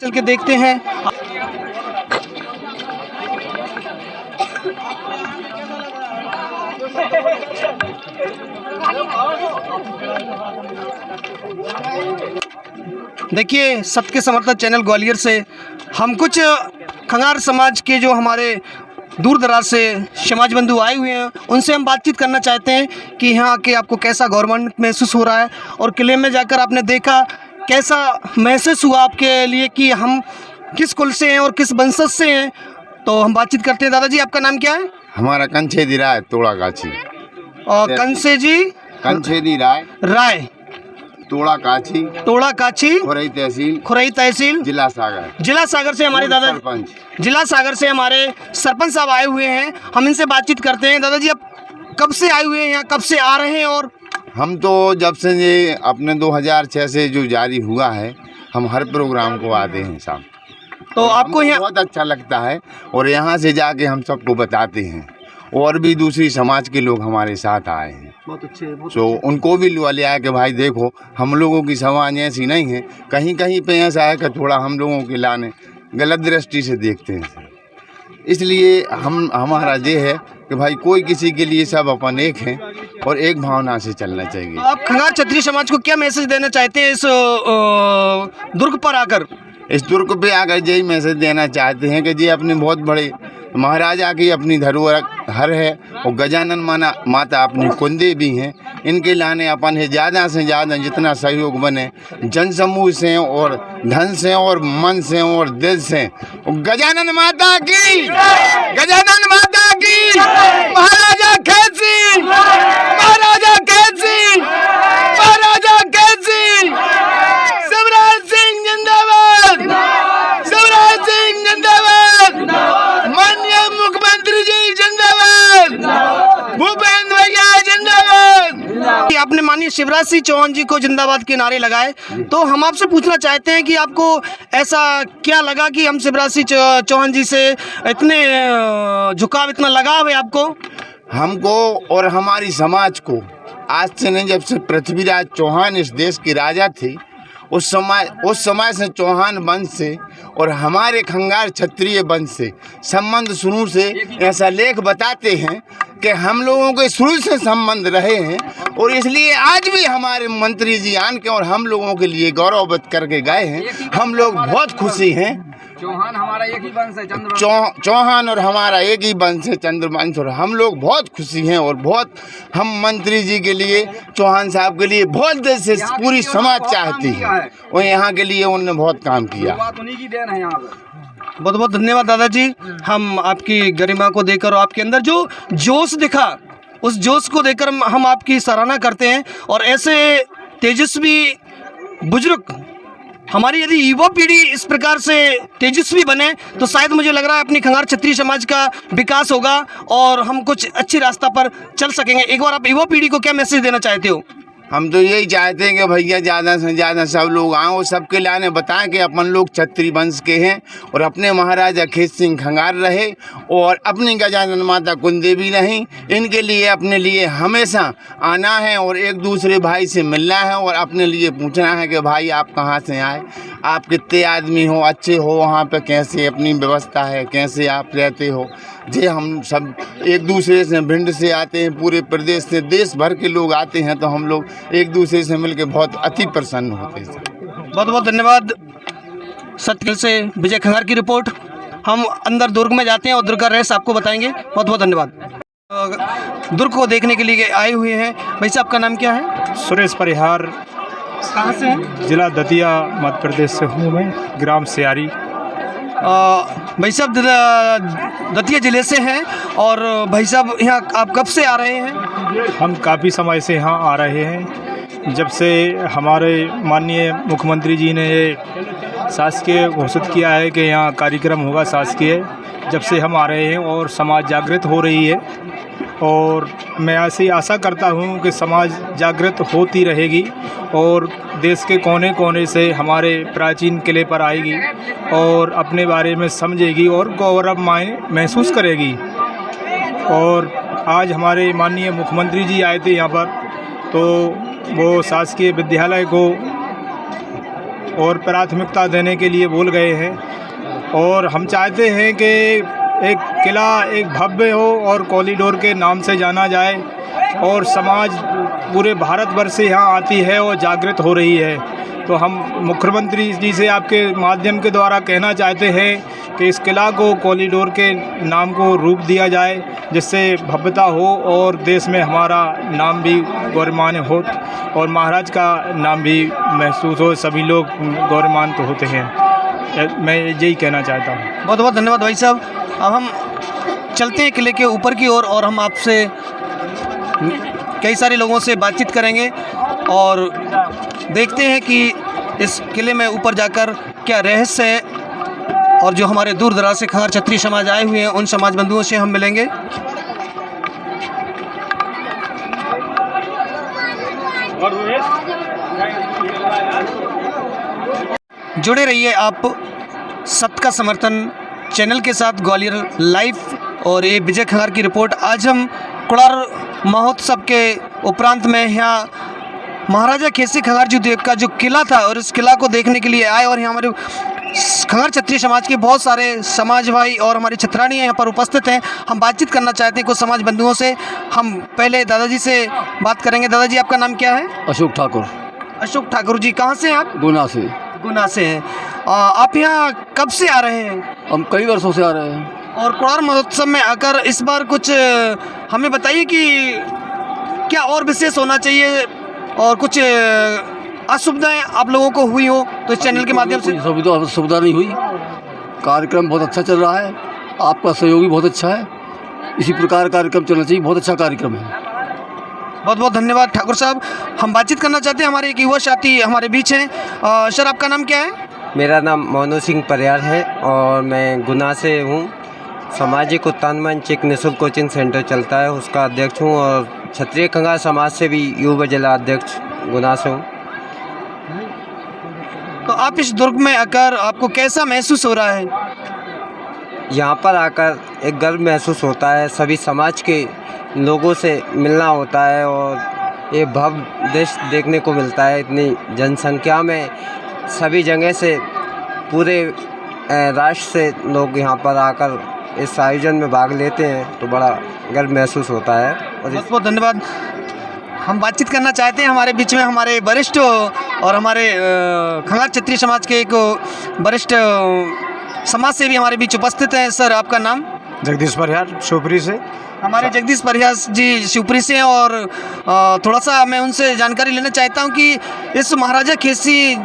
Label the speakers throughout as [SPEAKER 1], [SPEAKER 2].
[SPEAKER 1] चल के देखते हैं। देखिए, सत्य के समर्थक चैनल ग्वालियर से हम कुछ खंगार समाज के जो हमारे दूर दराज से समाज बंधु आए हुए हैं, उनसे हम बातचीत करना चाहते हैं कि यहाँ आके आपको कैसा गवर्नमेंट महसूस हो रहा है, और किले में जाकर आपने देखा कैसा महसूस हुआ आपके लिए कि हम किस कुल से हैं और किस वंशज से हैं। तो हम बातचीत करते हैं। दादाजी, आपका नाम क्या है?
[SPEAKER 2] हमारा कंछेदी राय तोड़ा काछी।
[SPEAKER 1] और
[SPEAKER 2] कंछेदी राय तोड़ा काछी खुरई तहसील जिला सागर से हमारे दादा जिला सागर से हमारे सरपंच साहब आए हुए हैं। हम इनसे बातचीत करते हैं। दादाजी, आप कब से आए हुए हैं यहाँ, कब से आ रहे हैं? और हम तो जब से ये अपने 2006 से जो जारी हुआ है, हम हर प्रोग्राम को आते हैं साहब।
[SPEAKER 1] तो आपको यहाँ
[SPEAKER 2] बहुत अच्छा लगता है, और यहाँ से जाके हम सबको बताते हैं, और भी दूसरी समाज के लोग हमारे साथ आए हैं।
[SPEAKER 1] बहुत अच्छे।
[SPEAKER 2] तो उनको भी ले आया कि भाई देखो, हम लोगों की समाज ऐसी नहीं है, कहीं कहीं पे ऐसा है कि थोड़ा हम लोगों के लाने गलत दृष्टि से देखते हैं। इसलिए हमारा ये है कि भाई कोई किसी के लिए सब अपन एक हैं, और एक भावना से चलना चाहिए।
[SPEAKER 1] आप खंगार क्षत्रिय समाज को क्या मैसेज देना चाहते हैं इस दुर्ग पर आकर?
[SPEAKER 2] इस दुर्ग पे आकर यही मैसेज देना चाहते हैं कि जी अपने बहुत बड़े महाराजा की अपनी धरोहर है, और गजानन माता अपनी कुंदे भी हैं। इनके लाने अपन है ज़्यादा से ज़्यादा जितना सहयोग बने, जन समूह से और धन से और मन से और दिल से। गजानन माता की, गजानन माता की, महाराजा कैसी, महाराजा कैसी, महाराजा कैसी, शिवराज सिंह जिंदाबाद, शिवराज सिंह जिंदाबाद, माननीय मुख्यमंत्री जी जिंदाबाद, भूपेंद्र भैया जिंदाबाद।
[SPEAKER 1] आपने माननीय शिवराज सिंह चौहान जी को जिंदाबाद के नारे लगाए, तो हम आपसे पूछना चाहते हैं कि आपको ऐसा क्या लगा कि हम शिवराज सिंह चौहान जी से इतने झुकाव, इतना लगाव है आपको?
[SPEAKER 2] हमको और हमारी समाज को आज से नहीं, जब से पृथ्वीराज चौहान इस देश के राजा थे, उस समय से चौहान वंश से और हमारे खंगार क्षत्रिय वंश से संबंध शुरू से ऐसा लेख बताते हैं कि हम लोगों के शुरू से संबंध रहे हैं, और इसलिए आज भी हमारे मंत्री जी आन के और हम लोगों के लिए गौरववत करके गए हैं। हम लोग बहुत खुशी हैं।
[SPEAKER 3] चौहान हमारा एक ही वंश है,
[SPEAKER 2] चौहान और हमारा एक ही वंश है, चंद्रवंश, और हम लोग बहुत खुशी हैं। और बहुत हम मंत्री जी के लिए, चौहान साहब के लिए बहुत देर से पूरी समाज चाहती है, और यहाँ के लिए उन्होंने बहुत काम किया।
[SPEAKER 3] उन्हीं की देन है यहाँ पे।
[SPEAKER 1] बहुत बहुत धन्यवाद दादाजी। हम आपकी गरिमा को देखकर और आपके अंदर जो जोश दिखा, उस जोश को देखकर हम आपकी सराहना करते हैं। और ऐसे तेजस्वी बुजुर्ग हमारी यदि युवा पीढ़ी इस प्रकार से तेजस्वी बने, तो शायद मुझे लग रहा है अपनी खंगार क्षत्रिय समाज का विकास होगा और हम कुछ अच्छी रास्ता पर चल सकेंगे। एक बार आप युवा पीढ़ी को क्या मैसेज देना चाहते हो?
[SPEAKER 2] हम तो यही चाहते हैं कि भैया ज़्यादा से ज़्यादा सब लोग आएँ और सबके लाने बताएं कि अपन लोग क्षत्रिय वंश के हैं, और अपने महाराजा खेत सिंह खंगार रहे, और अपनी गजानन माता कुलदेवी नहीं। इनके लिए अपने लिए हमेशा आना है, और एक दूसरे भाई से मिलना है, और अपने लिए पूछना है कि भाई आप कहाँ से आए, आप कितने आदमी हो, अच्छे हो, वहाँ पे कैसे अपनी व्यवस्था है, कैसे आप रहते हो। जी हम सब एक दूसरे से भिंड से आते हैं, पूरे प्रदेश से, देश भर के लोग आते हैं, तो हम लोग एक दूसरे से मिलकर बहुत अति प्रसन्न होते हैं।
[SPEAKER 1] बहुत बहुत धन्यवाद। सत्य से विजय खंगार की रिपोर्ट। हम अंदर दुर्ग में जाते हैं और दुर्ग का रहस्य आपको बताएंगे। बहुत बहुत धन्यवाद। दुर्ग को देखने के लिए आए हुए हैं। भाई साहब, आपका नाम क्या है?
[SPEAKER 4] सुरेश परिहार।
[SPEAKER 1] कहाँ से हैं?
[SPEAKER 4] जिला दतिया मध्य प्रदेश से हूँ मैं, ग्राम सियारी।
[SPEAKER 1] भाई साहब दतिया ज़िले से हैं, और भाई साहब यहाँ आप कब से आ रहे हैं?
[SPEAKER 4] हम काफ़ी समय से यहाँ आ रहे हैं। जब से हमारे माननीय मुख्यमंत्री जी ने ये शासकीय घोषित किया है कि यहाँ कार्यक्रम होगा शासकीय, जब से हम आ रहे हैं, और समाज जागृत हो रही है। और मैं ऐसी आशा करता हूँ कि समाज जागृत होती रहेगी, और देश के कोने कोने से हमारे प्राचीन किले पर आएगी, और अपने बारे में समझेगी और गौरव महसूस करेगी। और आज हमारे माननीय मुख्यमंत्री जी आए थे यहाँ पर, तो वो शासकीय विद्यालय को और प्राथमिकता देने के लिए बोल गए हैं। और हम चाहते हैं कि एक किला एक भव्य हो और कॉरिडोर के नाम से जाना जाए, और समाज पूरे भारतवर्ष से यहाँ आती है और जागृत हो रही है। तो हम मुख्यमंत्री जी से आपके माध्यम के द्वारा कहना चाहते हैं कि इस किला को कॉरिडोर के नाम को रूप दिया जाए, जिससे भव्यता हो और देश में हमारा नाम भी गौरवान्य हो और महाराज का नाम भी महसूस हो। सभी लोग गौरवान्वित होते हैं, मैं यही कहना चाहता हूँ।
[SPEAKER 1] बहुत बहुत धन्यवाद भाई साहब। अब हम चलते हैं किले के ऊपर की ओर और हम आपसे कई सारे लोगों से बातचीत करेंगे और देखते हैं कि इस किले में ऊपर जाकर क्या रहस्य है, और जो हमारे दूर दराज से खंगार क्षत्रिय समाज आए हुए हैं उन समाज बंधुओं से हम मिलेंगे। जुड़े रहिए आप सत्य का समर्थन चैनल के साथ ग्वालियर लाइव, और ये विजय खंगार की रिपोर्ट। आज हम कुड़ार महोत्सव के उपरांत में यहाँ महाराजा खेसी खंगारजी देव का जो किला था और इस किला को देखने के लिए आए, और यहाँ हमारे खंगार क्षत्रिय समाज के बहुत सारे समाज भाई और हमारी छत्रानी यहाँ पर उपस्थित हैं। हम बातचीत करना चाहते हैं कुछ समाज बंधुओं से। हम पहले दादाजी से बात करेंगे। दादाजी, आपका नाम क्या है?
[SPEAKER 5] अशोक ठाकुर।
[SPEAKER 1] अशोक ठाकुर जी, कहाँ से हैं आप?
[SPEAKER 5] गुना से।
[SPEAKER 1] गुना से हैं। आप यहाँ कब से आ रहे हैं?
[SPEAKER 5] हम कई वर्षों से आ रहे हैं।
[SPEAKER 1] और कुड़ार महोत्सव में आकर इस बार कुछ हमें बताइए कि क्या और विशेष होना चाहिए और कुछ असुविधाएं आप लोगों को हुई हो तो इस चैनल के माध्यम से?
[SPEAKER 5] सुविधा नहीं हुई, कार्यक्रम बहुत अच्छा चल रहा है, आपका सहयोग भी बहुत अच्छा है, इसी प्रकार कार्यक्रम चलना चाहिए, बहुत अच्छा कार्यक्रम है।
[SPEAKER 1] बहुत बहुत धन्यवाद ठाकुर साहब। हम बातचीत करना चाहते हैं, हमारे एक युवा साथी हमारे बीच हैं। सर, आपका नाम क्या है?
[SPEAKER 6] मेरा नाम मोनू सिंह परियार है और मैं गुना से हूँ। सामाजिक उत्थान मंच एक निःशुल्क कोचिंग सेंटर चलता है, उसका अध्यक्ष हूँ, और क्षत्रिय खंगार समाज से भी युवा जिला अध्यक्ष गुना से हूँ।
[SPEAKER 1] तो आप इस दुर्ग में आकर आपको कैसा महसूस हो रहा है?
[SPEAKER 6] यहाँ पर आकर एक गर्व महसूस होता है, सभी समाज के लोगों से मिलना होता है और ये भव्य देश देखने को मिलता है। इतनी जनसंख्या में सभी जगह से पूरे राष्ट्र से लोग यहाँ पर आकर इस आयोजन में भाग लेते हैं, तो बड़ा गर्व महसूस होता है। और
[SPEAKER 1] बहुत बहुत धन्यवाद। हम बातचीत करना चाहते हैं, हमारे बीच में हमारे वरिष्ठ और हमारे खंगार क्षत्रिय समाज के एक वरिष्ठ समाज सेवी हमारे बीच उपस्थित हैं। सर, आपका नाम?
[SPEAKER 4] जगदीश परिहार, शिवपुरी से।
[SPEAKER 1] हमारे जगदीश परिहार जी शिवपुरी से हैं, और थोड़ा सा मैं उनसे जानकारी लेना चाहता हूं कि इस महाराजा खेसी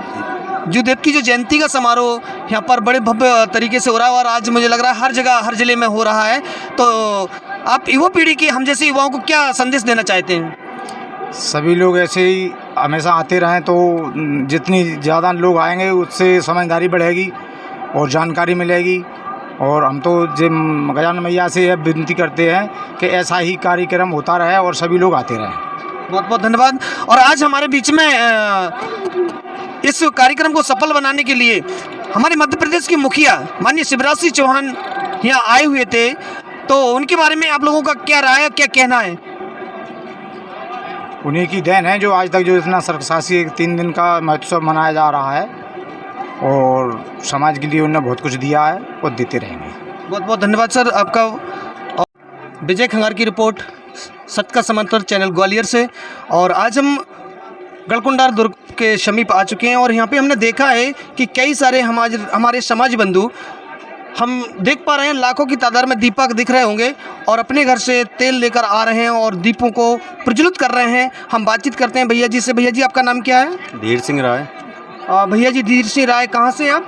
[SPEAKER 1] देव की जो जयंती का समारोह यहाँ पर बड़े भव्य तरीके से हो रहा है, और आज मुझे लग रहा है हर जगह हर ज़िले में हो रहा है। तो आप युवा पीढ़ी के, हम जैसे युवाओं को क्या संदेश देना चाहते हैं?
[SPEAKER 7] सभी लोग ऐसे ही हमेशा आते रहें, तो जितनी ज़्यादा लोग आएंगे उससे समझदारी बढ़ेगी और जानकारी मिलेगी। और हम तो गजानन मैया से यह विनती करते हैं कि ऐसा ही कार्यक्रम होता रहे और सभी लोग आते रहें।
[SPEAKER 1] बहुत बहुत धन्यवाद। और आज हमारे बीच में इस कार्यक्रम को सफल बनाने के लिए हमारे मध्य प्रदेश के मुखिया माननीय शिवराज सिंह चौहान यहाँ आए हुए थे, तो उनके बारे में आप लोगों का क्या राय है, क्या कहना है?
[SPEAKER 7] उन्हीं की देन है जो आज तक जो इतना सरकसासी 3 दिन का महोत्सव मनाया जा रहा है, और समाज के लिए उन्होंने बहुत कुछ दिया है और देते रहेंगे। बहुत
[SPEAKER 1] बहुत धन्यवाद सर आपका। विजय खंगार की रिपोर्ट सत्य का समर्थन चैनल ग्वालियर से। और आज हम गढ़कुंडार दुर्ग के समीप आ चुके हैं, और यहाँ पे हमने देखा है कि कई सारे हमारे समाज बंधु, हम देख पा रहे हैं लाखों की तादाद में दीपक दिख रहे होंगे, और अपने घर से तेल लेकर आ रहे हैं और दीपों को प्रज्वलित कर रहे हैं। हम बातचीत करते हैं भैया जी से। भैया जी, आपका नाम क्या है?
[SPEAKER 8] धीर सिंह राय।
[SPEAKER 1] भैया जी, धीर सिंह राय, कहाँ से हैं आप?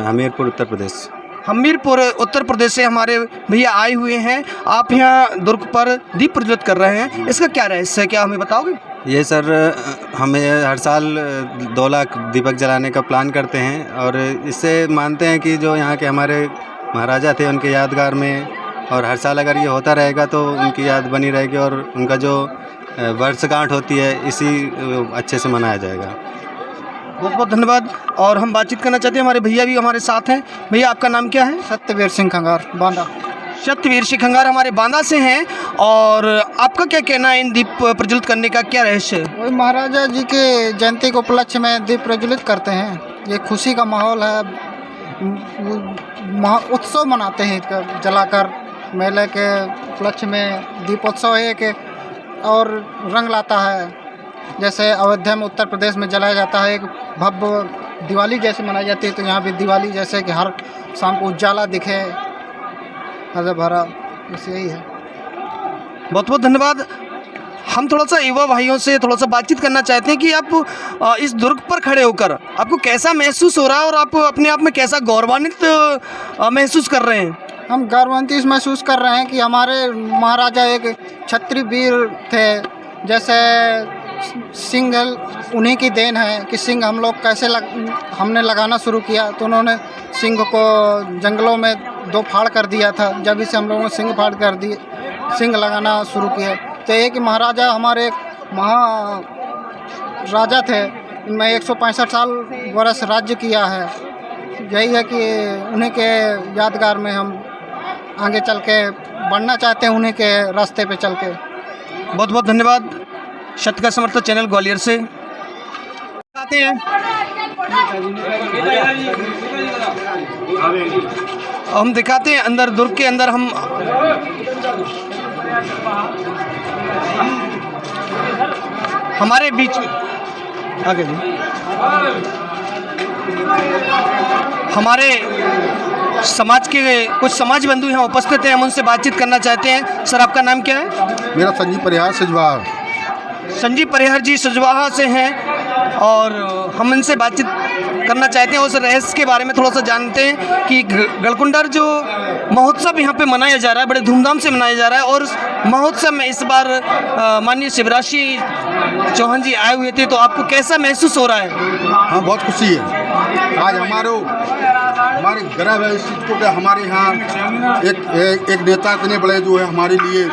[SPEAKER 8] हमीरपुर उत्तर प्रदेश।
[SPEAKER 1] हमीरपुर उत्तर प्रदेश से हमारे भैया आए हुए हैं। आप यहाँ दुर्ग पर दीप प्रज्वलित कर रहे हैं, इसका क्या रहस्य है, क्या हमें बताओगे?
[SPEAKER 8] ये सर, हमें हर साल 2 लाख दीपक जलाने का प्लान करते हैं, और इससे मानते हैं कि जो यहाँ के हमारे महाराजा थे उनके यादगार में, और हर साल अगर ये होता रहेगा तो उनकी याद बनी रहेगी, और उनका जो वर्षगांठ होती है इसी अच्छे से मनाया जाएगा।
[SPEAKER 1] बहुत बहुत धन्यवाद। और हम बातचीत करना चाहते हैं, हमारे भैया भी हमारे साथ हैं। भैया, आपका नाम क्या है?
[SPEAKER 7] सत्यवीर सिंह खंगार, बांदा।
[SPEAKER 1] सत्यवीर सिंह खंगार हमारे बांदा से हैं, और आपका क्या कहना है इन दीप प्रज्वलित करने का, क्या रहस्य है?
[SPEAKER 9] वही महाराजा जी के जयंती के उपलक्ष्य में दीप प्रज्वलित करते हैं, ये खुशी का माहौल है। उत्सव मनाते हैं इसका जलाकर, मेले के उपलक्ष्य में दीपोत्सव एक और रंग लाता है। जैसे अयोध्या में उत्तर प्रदेश में जलाया जाता है, एक भव्य दिवाली जैसे मनाई जाती है, तो यहाँ भी दिवाली जैसे कि हर शाम को उजाला दिखे, हरा भरा, बस यही है।
[SPEAKER 1] बहुत बहुत धन्यवाद। हम थोड़ा सा युवा भाइयों से थोड़ा सा बातचीत करना चाहते हैं कि आप इस दुर्ग पर खड़े होकर आपको कैसा महसूस हो रहा है और आप अपने आप में कैसा गौरवान्वित महसूस कर रहे हैं?
[SPEAKER 9] हम गौरवान्वित महसूस कर रहे हैं कि हमारे महाराजा एक क्षत्रिय वीर थे। जैसे सिंह उन्हीं की देन है कि सिंह हम लोग कैसे हमने लगाना शुरू किया, तो उन्होंने सिंह को जंगलों में 2 फाड़ कर दिया था। जब इसे हम लोगों ने सिंह फाड़ कर दिए, सिंह लगाना शुरू किया। तो एक महाराजा हमारे एक महाराजा थे, इनमें 165 साल वर्ष राज्य किया है। यही है कि उन्हीं के यादगार में हम आगे चल के बढ़ना चाहते हैं, उन्हीं के रास्ते पे चल के।
[SPEAKER 1] बहुत बहुत धन्यवाद। सत्य का समर्थक चैनल ग्वालियर से आते हैं। हम दिखाते हैं अंदर, दुर्ग के अंदर हम हमारे बीच आगे जी हमारे समाज के कुछ समाज बंधु यहाँ उपस्थित हैं, हम उनसे बातचीत करना चाहते हैं। सर, आपका नाम क्या है?
[SPEAKER 10] मेरा संजीव परिहार सिजवाहा।
[SPEAKER 1] संजीव परिहार जी सिजवाहा से हैं और हम इनसे बातचीत करना चाहते हैं, उस रहस्य के बारे में थोड़ा सा जानते हैं कि गढ़कुंडार जो महोत्सव यहाँ पे मनाया जा रहा है, बड़े धूमधाम से मनाया जा रहा है, और उस महोत्सव में इस बार माननीय शिवराज सिंह चौहान जी आए हुए थे, तो आपको कैसा महसूस हो रहा है?
[SPEAKER 10] हाँ, बहुत खुशी है। आज हमारे गर्व है इस चीज़ को कि हमारे यहाँ एक नेता इतने बड़े जो है हमारे लिए,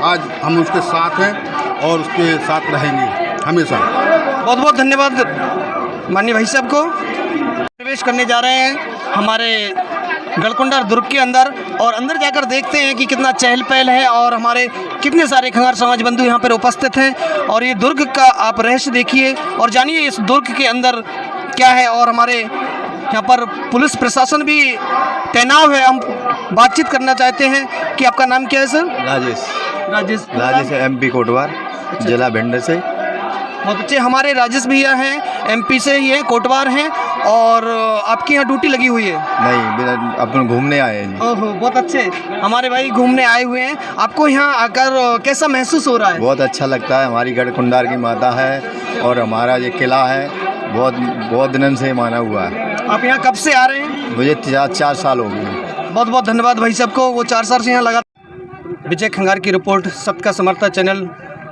[SPEAKER 10] आज हम उसके साथ हैं और उसके साथ रहेंगे हमेशा।
[SPEAKER 1] बहुत बहुत धन्यवाद माननीय भाई साहब को। प्रवेश करने जा रहे हैं हमारे गढ़कुंडार दुर्ग के अंदर, और अंदर जाकर देखते हैं कि कितना चहल पहल है और हमारे कितने सारे खंगार समाज बंधु यहाँ पर उपस्थित हैं। और ये दुर्ग का आप रहस्य देखिए और जानिए इस दुर्ग के अंदर क्या है। और हमारे यहाँ पर पुलिस प्रशासन भी तैनात है। हम बातचीत करना चाहते हैं कि आपका नाम क्या है सर?
[SPEAKER 11] राजेश MP कोटवार, जिला भिंड से।
[SPEAKER 1] बहुत अच्छे, हमारे राजेश भैया हैं, MP से ही हैं, कोटवार हैं, और आपकी यहाँ ड्यूटी लगी हुई है?
[SPEAKER 11] नहीं, अपन घूमने आए हैं जी।
[SPEAKER 1] ओहो, बहुत अच्छे, हमारे भाई घूमने आए हुए हैं। आपको यहाँ आकर कैसा महसूस हो रहा है?
[SPEAKER 11] बहुत अच्छा लगता है। हमारी गढ़कुंडार की माता है और हमारा ये किला है, बहुत दिनों से माना हुआ है।
[SPEAKER 1] आप यहाँ कब से आ रहे हैं?
[SPEAKER 11] मुझे 4 साल हो गए।
[SPEAKER 1] बहुत बहुत धन्यवाद भाई साहब को, वो 4 साल से यहाँ लगा। विजय खंगार की रिपोर्ट, सत्य का समर्थक चैनल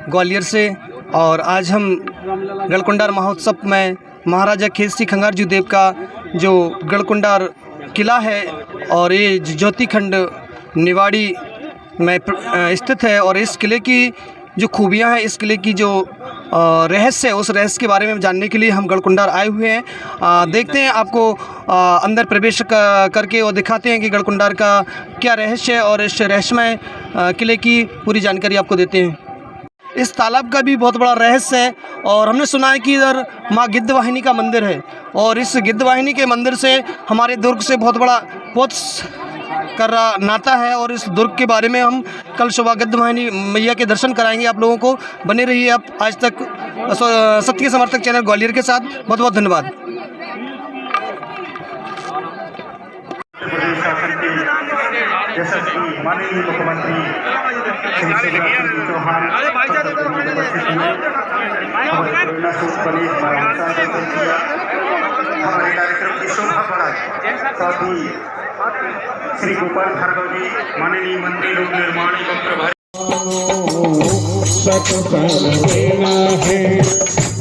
[SPEAKER 1] ग्वालियर से। और आज हम गढ़कुंडार महोत्सव में महाराजा खेत खंगार जी देव का जो गढ़कुंडार किला है और ये ज्योति खंड निवाड़ी में स्थित है, और इस किले की जो खूबियां हैं, इस किले की जो रहस्य है, उस रहस्य के बारे में जानने के लिए हम गढ़कुंडार आए हुए हैं। देखते हैं आपको अंदर प्रवेश करके और दिखाते हैं कि गढ़कुंडार का क्या रहस्य है, और इस रहस्यमय किले की पूरी जानकारी आपको देते हैं। इस तालाब का भी बहुत बड़ा रहस्य है, और हमने सुना है कि इधर माँ गिद्धवाहिनी का मंदिर है, और इस गिद्धवाहिनी के मंदिर से हमारे दुर्ग से बहुत नाता है। और इस दुर्ग के बारे में हम कल सुबह गिद्धवाहिनी मैया के दर्शन कराएंगे आप लोगों को। बने रहिए आप आज तक सत्य के समर्थक चैनल ग्वालियर के साथ। बहुत बहुत धन्यवाद।
[SPEAKER 12] माननीय मुख्यमंत्री श्री शिवराज सिंह चौहान हमारे कार्यक्रम की शोभा बढ़ाए, साथ ही श्री गोपाल भार्गव जी माननीय मंत्री लोक निर्माण एवं प्रभारी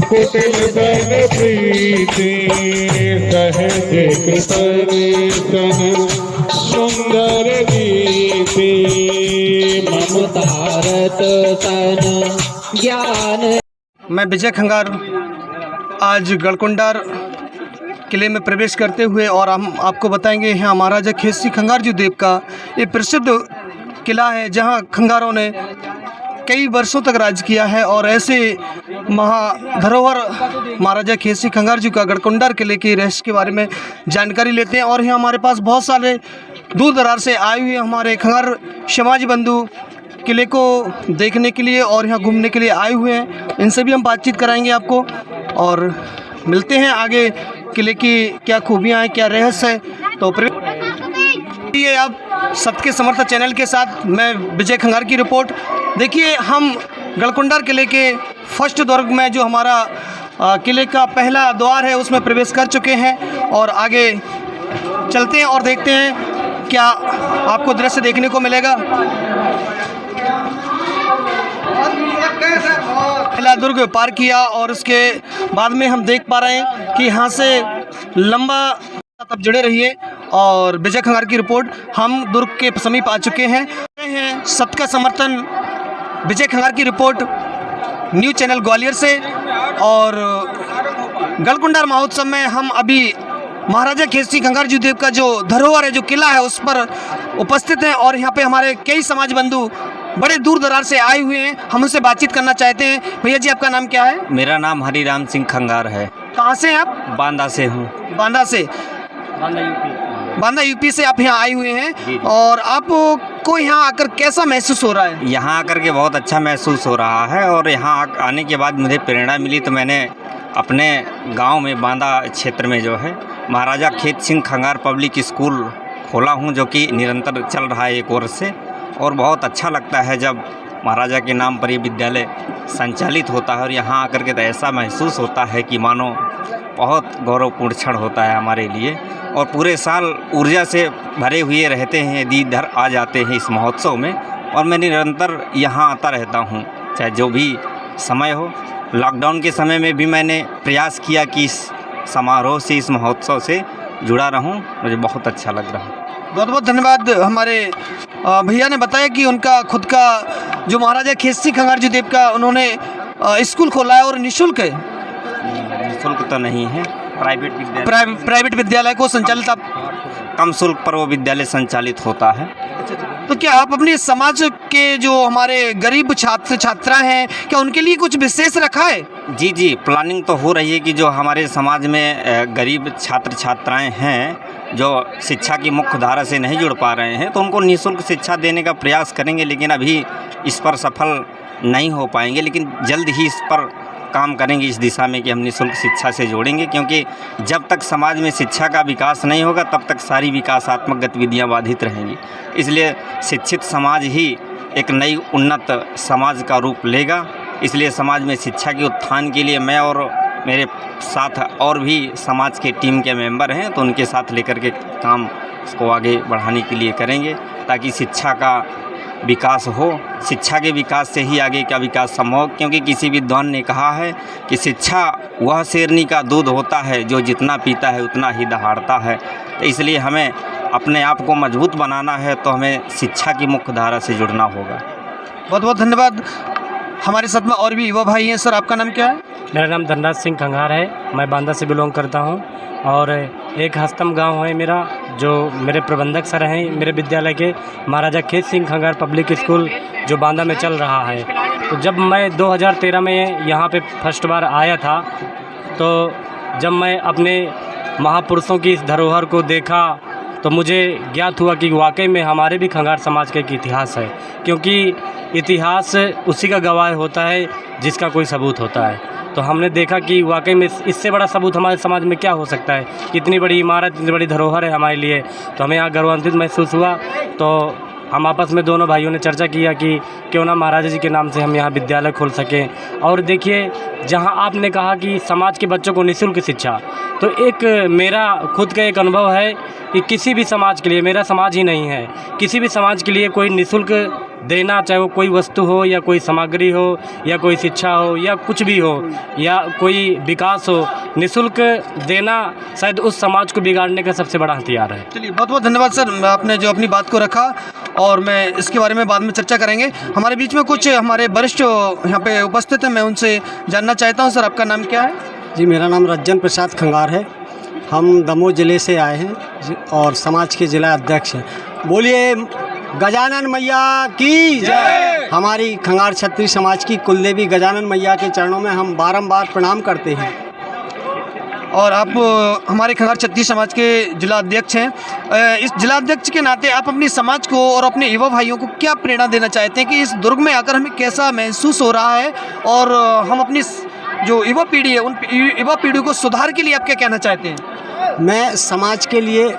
[SPEAKER 12] कुटिल दल प्रीति सहज कृतन सुंदर गीति ममतारत तन ज्ञान।
[SPEAKER 1] मैं विजय खंगार आज गढ़कुंडार किले में प्रवेश करते हुए, और हम आपको बताएंगे यहाँ महाराजा खेत खंगार जी देव का ये प्रसिद्ध किला है, जहाँ खंगारों ने कई वर्षों तक राज किया है और ऐसे धरोहर महाराजा खेत सिंह खंगार जी का गढ़कुंडार किले की रहस्य के बारे में जानकारी लेते हैं। और यहाँ हमारे पास बहुत सारे दूर दरार से आए हुए हमारे खंगार समाज बंधु किले को देखने के लिए और यहाँ घूमने के लिए आए हुए हैं। इनसे भी हम बातचीत कराएंगे आपको और मिलते हैं आगे किले की क्या खूबियाँ हैं, क्या रहस्य है। तो ये आप सत्य के समर्थक चैनल के साथ मैं विजय खंगार की रिपोर्ट। देखिए हम गढ़कुंडार किले के फर्स्ट दुर्ग में जो हमारा किले का पहला द्वार है उसमें प्रवेश कर चुके हैं और आगे चलते हैं और देखते हैं क्या आपको दृश्य देखने को मिलेगा। पहला दुर्ग पार किया और उसके बाद में हम देख पा रहे हैं कि यहाँ से लंबा तब जुड़े रहिए और विजय खंगार की रिपोर्ट। हम दुर्ग के समीप आ चुके हैं सत्य का समर्थन विजय खंगार की रिपोर्ट न्यूज़ चैनल ग्वालियर से। और गढ़कुंडार महोत्सव में हम अभी महाराजा खेत सिंह खंगार जी देव का जो धरोहर है, जो किला है, उस पर उपस्थित हैं और यहाँ पे हमारे कई समाज बंधु बड़े दूर दरार से आए हुए हैं। हम उनसे बातचीत करना चाहते हैं। भैया जी आपका नाम क्या है?
[SPEAKER 13] मेरा नाम हरिराम सिंह खंगार है।
[SPEAKER 1] कहाँ से हैं आप?
[SPEAKER 13] बांदा से हूँ।
[SPEAKER 1] बांदा से? बांदा यूपी से आप यहाँ आए हुए हैं और आपको यहाँ आकर कैसा महसूस हो रहा है?
[SPEAKER 13] यहाँ आकर के बहुत अच्छा महसूस हो रहा है और यहाँ आने के बाद मुझे प्रेरणा मिली तो मैंने अपने गांव में बांदा क्षेत्र में जो है महाराजा खेत सिंह खंगार पब्लिक स्कूल खोला हूँ, जो कि निरंतर चल रहा है 1 वर्ष से। और बहुत अच्छा लगता है जब महाराजा के नाम पर ये विद्यालय संचालित होता है और यहाँ आकर के तो ऐसा महसूस होता है कि मानो बहुत गौरवपूर्ण क्षण होता है हमारे लिए। और पूरे साल ऊर्जा से भरे हुए रहते हैं यदि इधर आ जाते हैं इस महोत्सव में। और मैं निरंतर यहाँ आता रहता हूँ चाहे जो भी समय हो। लॉकडाउन के समय में भी मैंने प्रयास किया कि इस समारोह से, इस महोत्सव से जुड़ा रहूँ। मुझे बहुत अच्छा लग रहा है।
[SPEAKER 1] बहुत बहुत धन्यवाद। हमारे भैया ने बताया कि उनका खुद का जो महाराजा खेत सिंह खंगार जी देव का उन्होंने स्कूल खोला है और निःशुल्क है।
[SPEAKER 13] निःशुल्क तो नहीं है,
[SPEAKER 1] प्राइवेट विद्यालय को संचालित आप
[SPEAKER 13] कम शुल्क पर वो विद्यालय संचालित होता है।
[SPEAKER 1] तो क्या आप अपने समाज के जो हमारे गरीब छात्र छात्रा हैं क्या उनके लिए कुछ विशेष रखा है?
[SPEAKER 13] जी, प्लानिंग तो हो रही है कि जो हमारे समाज में गरीब छात्र छात्राएं हैं जो शिक्षा की मुख्य धारा से नहीं जुड़ पा रहे हैं तो उनको निःशुल्क शिक्षा देने का प्रयास करेंगे। लेकिन अभी इस पर सफल नहीं हो पाएंगे, लेकिन जल्द ही इस पर काम करेंगे इस दिशा में कि हम निःशुल्क शिक्षा से जोड़ेंगे। क्योंकि जब तक समाज में शिक्षा का विकास नहीं होगा तब तक सारी विकासात्मक गतिविधियां बाधित रहेंगी। इसलिए शिक्षित समाज ही एक नई उन्नत समाज का रूप लेगा। इसलिए समाज में शिक्षा के उत्थान के लिए मैं और मेरे साथ और भी समाज के टीम के मेंबर हैं तो उनके साथ लेकर के काम इसको आगे बढ़ाने के लिए करेंगे ताकि शिक्षा का विकास हो। शिक्षा के विकास से ही आगे का विकास संभव। क्योंकि किसी विद्वान ने कहा है कि शिक्षा वह शेरनी का दूध होता है जो जितना पीता है उतना ही दहाड़ता है। तो इसलिए हमें अपने आप को मजबूत बनाना है तो हमें शिक्षा की मुख्य धारा से जुड़ना होगा।
[SPEAKER 1] बहुत बहुत धन्यवाद। हमारे साथ में और भी युवा भाई हैं। सर आपका नाम क्या है?
[SPEAKER 14] मेरा नाम धनराज सिंह खंगार है। मैं बांदा से बिलोंग करता हूं और एक हस्तम गांव है मेरा, जो मेरे प्रबंधक सर हैं मेरे विद्यालय के, महाराजा खेत सिंह खंगार पब्लिक स्कूल जो बांदा में चल रहा है। तो जब मैं 2013 में यहाँ पे फर्स्ट बार आया था तो जब मैं अपने महापुरुषों की इस धरोहर को देखा तो मुझे ज्ञात हुआ कि वाकई में हमारे भी खंगार समाज का एक इतिहास है। क्योंकि इतिहास उसी का गवाह होता है जिसका कोई सबूत होता है। तो हमने देखा कि वाकई में इससे बड़ा सबूत हमारे समाज में क्या हो सकता है। इतनी बड़ी इमारत, इतनी बड़ी धरोहर है हमारे लिए, तो हमें यहाँ गर्वान्वित महसूस हुआ। तो हम आपस में दोनों भाइयों ने चर्चा किया कि क्यों ना महाराजा जी के नाम से हम यहाँ विद्यालय खोल सकें। और देखिए, जहाँ आपने कहा कि समाज के बच्चों को निःशुल्क शिक्षा, तो एक मेरा खुद का एक अनुभव है कि किसी भी समाज के लिए, मेरा समाज ही नहीं है, किसी भी समाज के लिए कोई निःशुल्क देना, चाहे वो कोई वस्तु हो या कोई सामग्री हो या कोई शिक्षा हो या कुछ भी हो या कोई विकास हो, निःशुल्क देना शायद उस समाज को बिगाड़ने का सबसे बड़ा हथियार है।
[SPEAKER 1] चलिए, बहुत बहुत धन्यवाद सर, आपने जो अपनी बात को रखा और मैं इसके बारे में बाद में चर्चा करेंगे। हमारे बीच में कुछ हमारे वरिष्ठ यहाँ पे उपस्थित हैं, मैं उनसे जानना चाहता हूँ। सर आपका नाम क्या है?
[SPEAKER 15] जी, मेरा नाम रज्जन प्रसाद खंगार है। हम दमोह ज़िले से आए हैं और समाज के ज़िला अध्यक्ष हैं। बोलिए गजानन मैया की जय। हमारी खंगार क्षत्रिय समाज की कुलदेवी गजानन मैया के चरणों में हम बारंबार प्रणाम करते हैं।
[SPEAKER 1] और आप हमारे खंगार क्षत्रिय समाज के जिला अध्यक्ष हैं। इस जिला अध्यक्ष के नाते आप अपने समाज को और अपने युवा भाइयों को क्या प्रेरणा देना चाहते हैं कि इस दुर्ग में आकर हमें कैसा महसूस हो रहा है, और हम अपनी जो युवा पीढ़ी है उन युवा पीढ़ी को सुधार के लिए आप क्या कहना चाहते हैं?
[SPEAKER 15] मैं समाज के लिए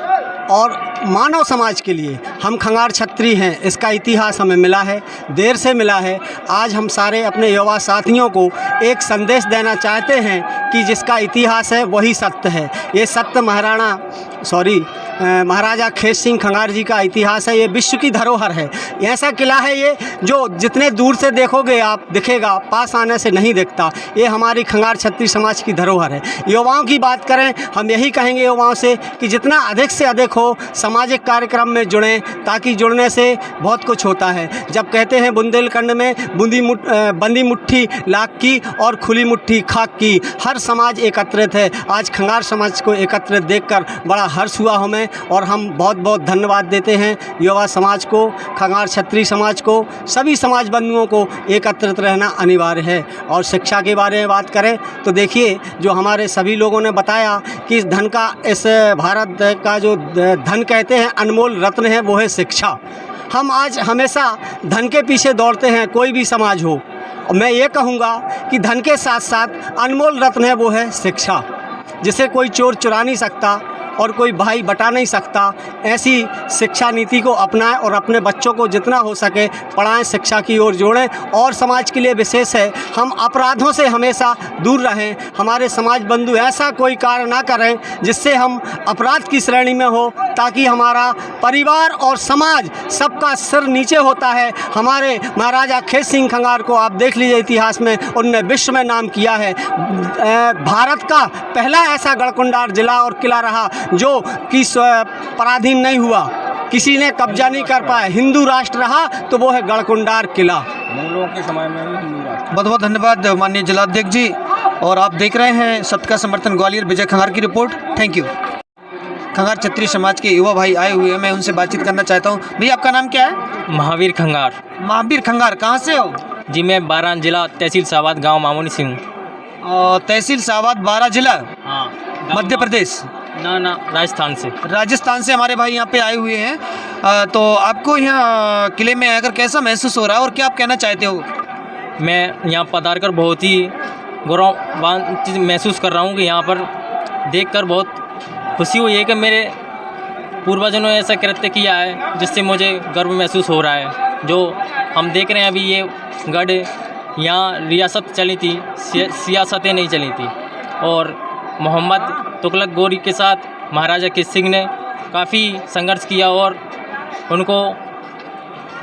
[SPEAKER 15] और मानव समाज के लिए, हम खंगार क्षत्रिय हैं, इसका इतिहास हमें मिला है, देर से मिला है। आज हम सारे अपने युवा साथियों को एक संदेश देना चाहते हैं कि जिसका इतिहास है वही सत्य है। ये सत्य महाराजा खेत सिंह खंगार जी का इतिहास है। ये विश्व की धरोहर है। ऐसा किला है ये जो जितने दूर से देखोगे आप दिखेगा, पास आने से नहीं दिखता। ये हमारी खंगार क्षत्रिय समाज की धरोहर है। युवाओं की बात करें, हम यही कहेंगे युवाओं से कि जितना अधिक से अधिक हो सामाजिक कार्यक्रम में जुड़ें, ताकि जुड़ने से बहुत कुछ होता है। जब कहते हैं बुंदेलखंड में बंदी मुट्ठी लाख की और खुली मुट्ठी खाक की, हर समाज एकत्रित है। आज खंगार समाज को एकत्रित देखकर बड़ा हर्ष हुआ हमें, और हम बहुत बहुत धन्यवाद देते हैं युवा समाज को, खंगार क्षत्रिय समाज को, सभी समाज बंधुओं को। एकत्रित रहना अनिवार्य है। और शिक्षा के बारे में बात करें तो देखिए, जो हमारे सभी लोगों ने बताया कि इस धन का, इस भारत का जो धन कहते हैं अनमोल रत्न है, वो है शिक्षा। हम आज हमेशा धन के पीछे दौड़ते हैं, कोई भी समाज हो। मैं ये कहूँगा कि धन के साथ साथ अनमोल रत्न है, वो है शिक्षा, जिसे कोई चोर चुरा नहीं सकता और कोई भाई बटा नहीं सकता। ऐसी शिक्षा नीति को अपनाएं और अपने बच्चों को जितना हो सके पढ़ाएं, शिक्षा की ओर जोड़ें। और समाज के लिए विशेष है, हम अपराधों से हमेशा दूर रहें। हमारे समाज बंधु ऐसा कोई कार्य ना करें जिससे हम अपराध की श्रेणी में हो, ताकि हमारा परिवार और समाज सबका सिर नीचे होता है। हमारे महाराजा खेत सिंह खंगार को आप देख लीजिए, इतिहास में उनने विश्व में नाम किया है। भारत का पहला ऐसा गढ़कुंडार जिला और किला रहा जो कि पराधीन नहीं हुआ, किसी ने कब्जा नहीं कर पाया, हिंदू राष्ट्र रहा, तो वो है गढ़कुंडार किला।
[SPEAKER 3] मुगलों के समय में भी हिंदू राष्ट्र।
[SPEAKER 1] बहुत बहुत धन्यवाद माननीय जिलाध्यक्ष जी। और आप देख रहे हैं सबका समर्थन ग्वालियर, विजय खंगार की report. Thank you. Khangar Kshatriya Samaj के युवा भाई आए हुए हैं, मैं उनसे बातचीत करना चाहता हूँ। भैया आपका नाम क्या है?
[SPEAKER 16] महावीर खंगार।
[SPEAKER 1] महावीर खंगार, कहाँ से हो?
[SPEAKER 16] जी मैं बारान जिला, तहसील सावाद, गांव मामोनी सिंह हूँ।
[SPEAKER 1] तहसील सावाद, बारा जिला,
[SPEAKER 16] हाँ,
[SPEAKER 1] मध्य प्रदेश?
[SPEAKER 16] ना राजस्थान से।
[SPEAKER 1] राजस्थान से हमारे भाई यहाँ पे आए हुए हैं। तो आपको यहाँ किले में आकर कैसा महसूस हो रहा है और क्या आप कहना चाहते हो?
[SPEAKER 16] मैं यहाँ पधार कर बहुत ही गौरवान्वित महसूस कर रहा हूँ कि यहाँ पर देखकर बहुत खुशी हुई है कि मेरे पूर्वजों ने ऐसा कृत्य किया है जिससे मुझे गर्व महसूस हो रहा है। जो हम देख रहे हैं अभी, ये गढ़, यहाँ रियासत चली थी, सियासतें नहीं चली थी। और मोहम्मद तुगलक गोरी के साथ महाराजा खेत सिंह ने काफ़ी संघर्ष किया और उनको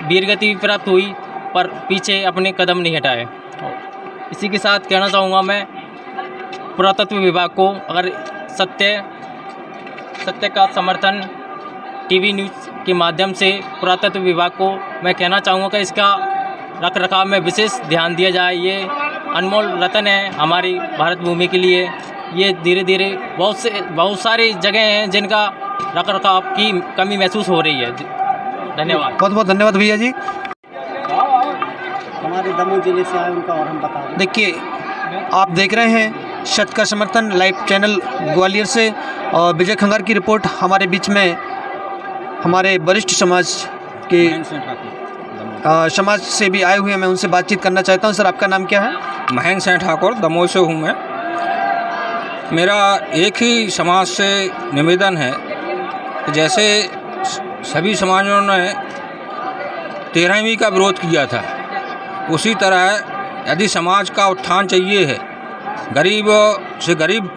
[SPEAKER 16] वीरगति प्राप्त हुई, पर पीछे अपने कदम नहीं हटाए। इसी के साथ कहना चाहूँगा मैं पुरातत्व विभाग को, अगर सत्य का समर्थन टीवी न्यूज़ के माध्यम से पुरातत्व विभाग को मैं कहना चाहूँगा कि इसका रख रखाव में विशेष ध्यान दिया जाए। ये अनमोल रत्न है हमारी भारत भूमि के लिए। ये धीरे धीरे बहुत सारी जगह हैं जिनका रख रखाव की कमी महसूस हो रही है। धन्यवाद।
[SPEAKER 1] बहुत बहुत धन्यवाद भैया जी।
[SPEAKER 15] हमारे दमोह जिले से आए उनका और हम बता रहे हैं।
[SPEAKER 1] देखिए, आप देख रहे हैं शत का समर्थन लाइव चैनल ग्वालियर से, और विजय खंगार की रिपोर्ट। हमारे बीच में हमारे वरिष्ठ समाज के समाज से भी आए हुए हैं, मैं उनसे बातचीत करना चाहता हूं। सर आपका नाम क्या है?
[SPEAKER 17] महेंद्र सिंह ठाकुर, दमोह से हूँ मैं। मेरा एक ही समाज से निवेदन है कि जैसे सभी समाजों ने 13वीं का विरोध किया था, उसी तरह यदि समाज का उत्थान चाहिए है, गरीब से गरीब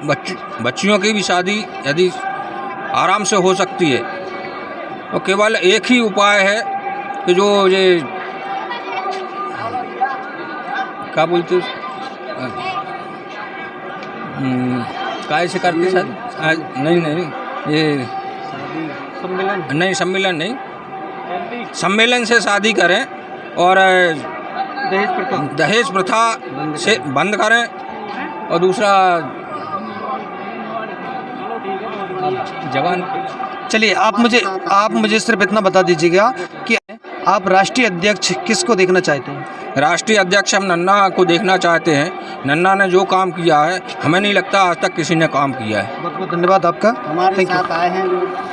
[SPEAKER 17] बच्चियों की भी शादी यदि आराम से हो सकती है, तो केवल एक ही उपाय है कि जो ये क्या बोलते काय से करते सर? नहीं ये सम्मेलन नहीं, सम्मेलन से शादी करें और दहेज प्रथा से बंद करें। और दूसरा
[SPEAKER 1] जवान, चलिए आप मुझे सिर्फ इतना बता दीजिएगा कि आप राष्ट्रीय अध्यक्ष किसको देखना चाहते हैं?
[SPEAKER 17] राष्ट्रीय अध्यक्ष हम नन्ना को देखना चाहते हैं। नन्ना ने जो काम किया है, हमें नहीं लगता आज तक किसी ने काम किया है।
[SPEAKER 1] बहुत बहुत धन्यवाद आपका।
[SPEAKER 9] हमारे साथ आए हैं जो